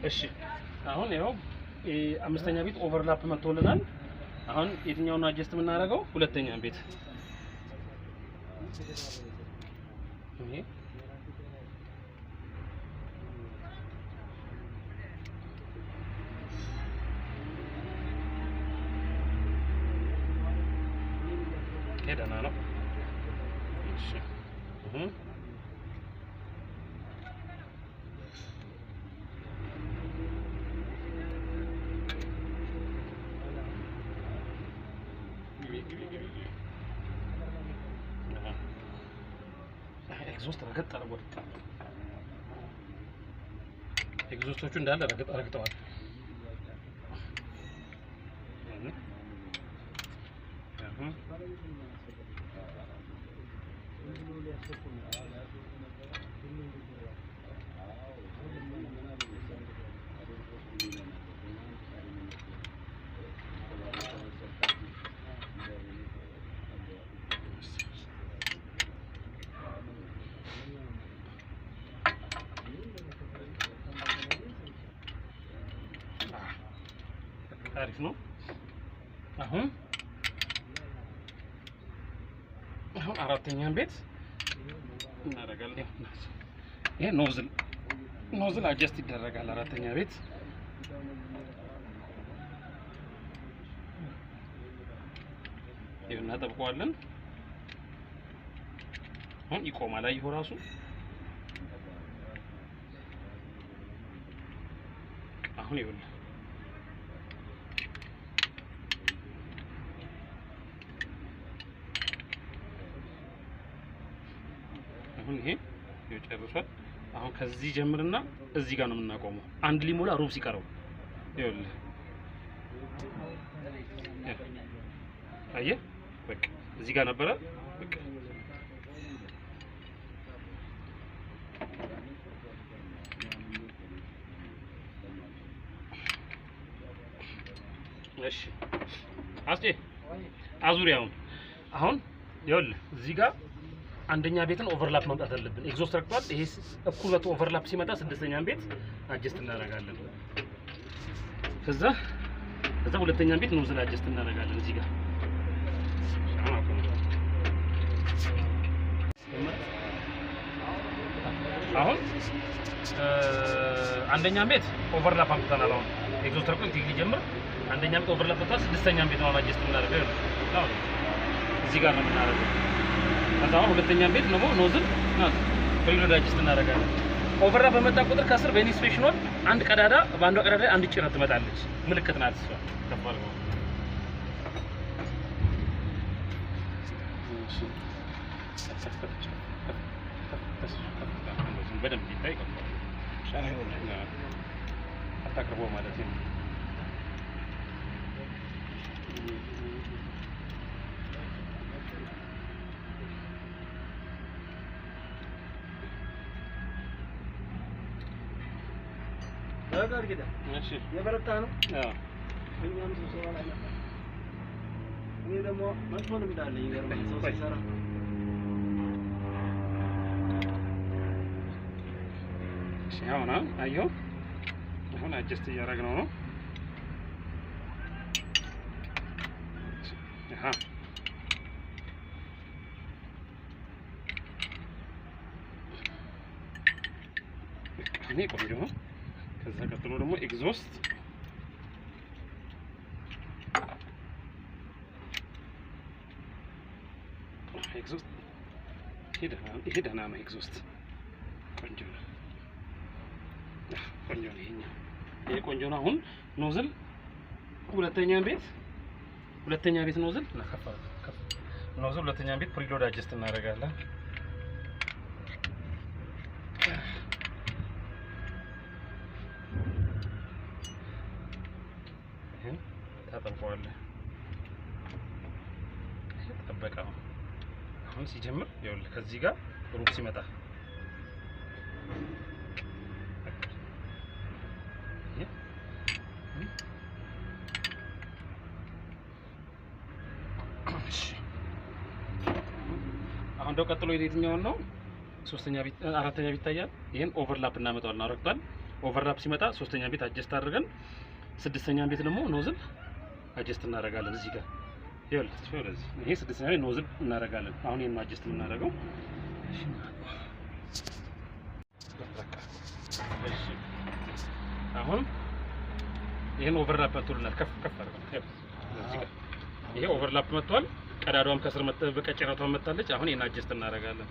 እሺ አሁን ያው አምስተኛ ቤት ኦቨርላፕ መጥቶልናል። አሁን የትኛውን አጀስት የምናደርገው? ሁለተኛ ቤት ይሄ ደህና ነው። እሺ ኤግዞስት ረገጥ አድርጎት ኤግዞስቶቹ እንዳለ ረግጠዋል። አሪፍ ነው። አሁን አራተኛን ቤት እናደርጋለን። ይሄ ኖዝል አጀስት ይደረጋል። አራተኛ ቤት ይሄን እናጠብቀዋለን። አሁን ይቆማል። አይሆ ራሱ አሁን ይኸውልህ አሁን ይሄ ይጨርሳል። አሁን ከዚህ ጀምርና እዚህ ጋር ነው የምናቆመው። አንድ ሊሞላ ሩብ ሲቀረው ይኸውልህ አየህ፣ በቃ እዚህ ጋር ነበረ። በቃ እሺ አስቴ አዙሪያውን አሁን ይኸውልህ እዚህ ጋር አንደኛ ቤትን ኦቨርላፕ ማምጣት አለብን። ኤግዞስት ረክቷል። ይሄ እኩል በቶ ኦቨርላፕ ሲመጣ ስድስተኛን ቤት አጀስት እናደርጋለን። ከዛ ሁለተኛን ቤት ኖዝል አጀስት እናደርጋለን እዚህ ጋር አሁን አንደኛን ቤት ኦቨርላፕ አምጥተናል። አሁን ኤግዞስት ረክቶ እንትን ሊጀምር አንደኛ ቤት ኦቨርላፕ ወጣ፣ ስድስተኛን ቤት ነው አጀስት እናደርጋለን። እዚህ ጋር ነው የምናደርገው። ከዛው ሁለተኛ ቤት ነው ኖዝል ፕሪሎድ አጀስት እናደርጋለን። ኦቨርላፕ በመጣ ቁጥር ከስር በኢንስፔክሽን አንድ ቀዳዳ በአንዷ ቀዳዳ ላይ አንድ ጭረት ትመጣለች። ምልክት ናት እሷ። ከፋል ነው በደንብ ይታይ ከፋል ሻይ ነው አታቅርቦ ማለት ነው። ነገር ግን እሺ የበረታ ነው። እኛም ሰው ላይ ነበር። እኔ ደግሞ መጥፎ ነው የሚዳለኝ ይገርማል። ሰው ሲሰራ እሺ አሁን አጀስት እያደረግነው ነው። እኔ ቆንጆ ነው። ከዛ ቀጥሎ ደግሞ ኤግዞስት ይሄ ደህና ነው። ኤግዞስት ቆንጆ ነው። ይሄ ቆንጆ ነው። አሁን ኖዝል ሁለተኛ ቤት ኖዝል ሁለተኛ ቤት ፕሪሎድ አጀስት እናደርጋለን። ታጠብቀዋለህ። ጠበቀው። አሁን ሲጀምር ይኸውልህ ከዚህ ጋር ሩብ ሲመጣ አሁን ደው ቀጥሎ የትኛውን ነው? ሶስተኛ ቤት አራተኛ ቤት ይታያል። ይሄን ኦቨርላፕ እናመጣዋለን። አረግቷል። ኦቨርላፕ ሲመጣ ሶስተኛ ቤት አጀስት አድርገን ስድስተኛ ቤት ደግሞ ኖዝል አጀስት እናደርጋለን። እዚህ ጋር ይኸውልህ ይሄ ስድስተኛ ቤት ኖዝል እናደርጋለን። አሁን ይሄን አጀስት የምናደርገው እሺ አሁን ይሄን ኦቨርላፕ መጥቶልናል። ከፍ አድርገን እዚህ ጋር ይሄ ኦቨርላፕ መጥቷል። ቀዳዳዋም ከስር በቀጭራቷ መጣለች። አሁን ይሄን አጀስት እናደርጋለን።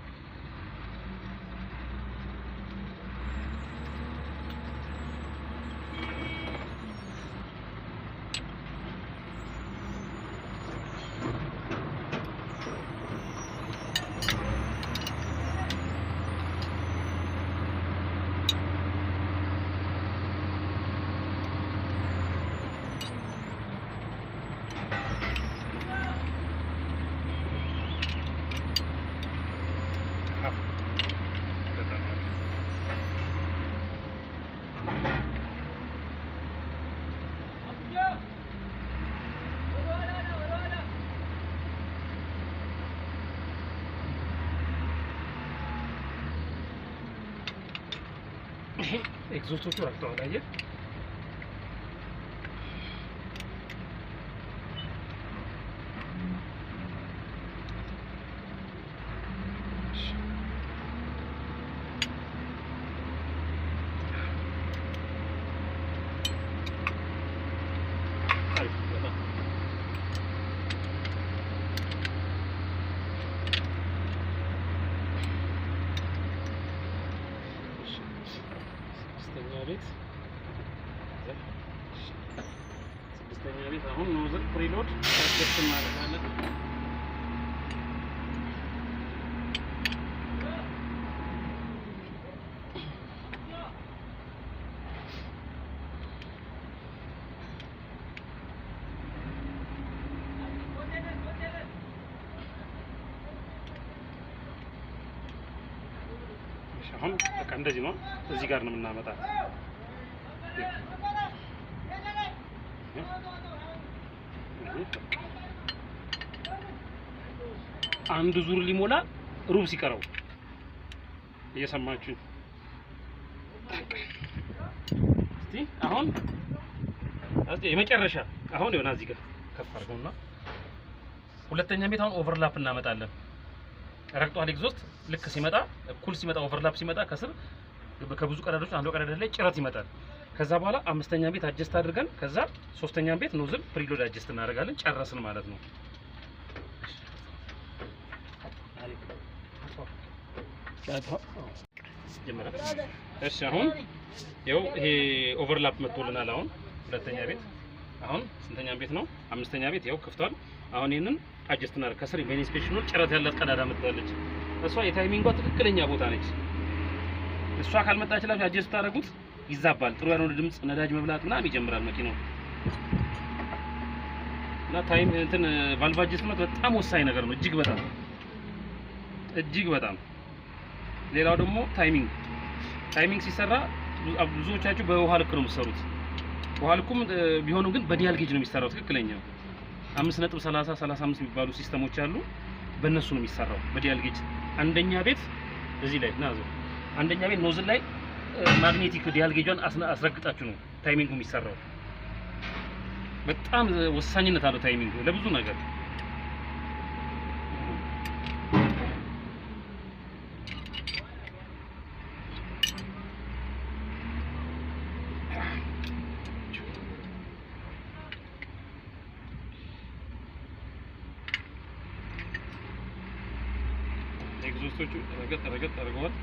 ኤግዞስቶቹ ረግጠዋል። አየህ ስድስተኛ ቤት አሁን ኖዝል ፕሪሎድ አጀስት እናደርጋለን። አሁን በቃ እንደዚህ ነው። እዚህ ጋር ነው የምናመጣት። አንድ ዙር ሊሞላ ሩብ ሲቀረው እየሰማችሁ እስቲ አሁን የመጨረሻ አሁን ይሆናል። እዚህ ጋር ከፍ አድርገውና ሁለተኛ ቤት አሁን ኦቨርላፕ እናመጣለን። ረግጧል ኤግዞስት ልክ ሲመጣ እኩል ሲመጣ ኦቨርላፕ ሲመጣ ከስር ከብዙ ቀዳዳዎች አንዱ ቀዳዳ ላይ ጭረት ይመጣል። ከዛ በኋላ አምስተኛ ቤት አጀስት አድርገን ከዛ ሶስተኛ ቤት ኖዝል ፕሪሎድ አጀስት እናደርጋለን። ጨረስን ማለት ነው። እሺ አሁን ይኸው ይሄ ኦቨርላፕ መጥቶልናል። አሁን ሁለተኛ ቤት አሁን ስንተኛ ቤት ነው? አምስተኛ ቤት ይኸው ከፍቷል። አሁን ይሄንን አጀስት እናደርግ። ከስር ኢንስፔክሽኑ ጭረት ያላት ቀዳዳ መጥታለች። እሷ የታይሚንጓ ትክክለኛ ቦታ ነች። እሷ ካልመጣችላችሁ አጀስት ታደርጉት ይዛባል። ጥሩ ያልሆነ ድምጽ፣ ነዳጅ መብላት ምናምን ይጀምራል መኪናው እና ታይም እንትን ቫልቭ አጀስትመንት በጣም ወሳኝ ነገር ነው። እጅግ በጣም ሌላው ደግሞ ታይሚንግ ሲሰራ ብዙዎቻችሁ በውሃ ልክ ነው የምትሰሩት። ውሃ ልኩም ቢሆንም ግን በዲያል ጌጅ ነው የሚሰራው። ትክክለኛው 5.30 35 የሚባሉ ሲስተሞች አሉ። በእነሱ ነው የሚሰራው በዲያል ጌጅ። አንደኛ ቤት እዚህ ላይ ናዞ አንደኛ ቤት ኖዝል ላይ ማግኔቲክ ዲያል ጌጇን አስረግጣችሁ ነው ታይሚንጉ የሚሰራው። በጣም ወሳኝነት አለው ታይሚንግ ለብዙ ነገር። ኤግዞስቶቹ ረገጥ አድርገዋል።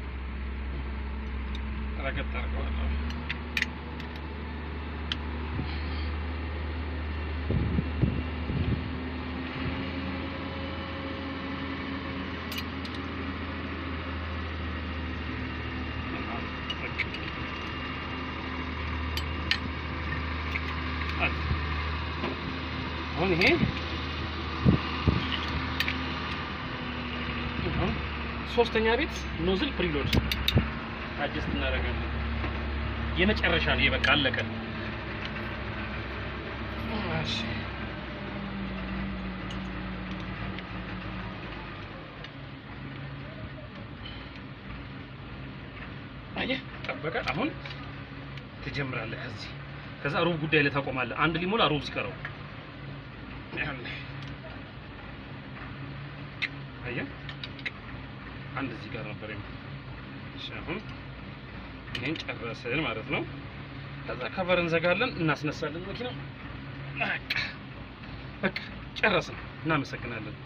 አሁን ይሄ ሶስተኛ ቤት ኖዝል ፕሪሎድ አጀስት እናደርጋለን። የመጨረሻ ነው። በቃ አለቀ። እሺ አየህ ጠበቀ። አሁን ትጀምራለህ ከዚህ ከዛ ሩብ ጉዳይ ላይ ታቆማለህ አንድ ሊሞላ ሩብ ሲቀረው አየህ አንድ እዚህ ጋር ነበር እሺ አሁን ይሄን ጨረስን ማለት ነው ከዛ ከቨር እንዘጋለን እናስነሳለን መኪናው በቃ ጨረስን እናመሰግናለን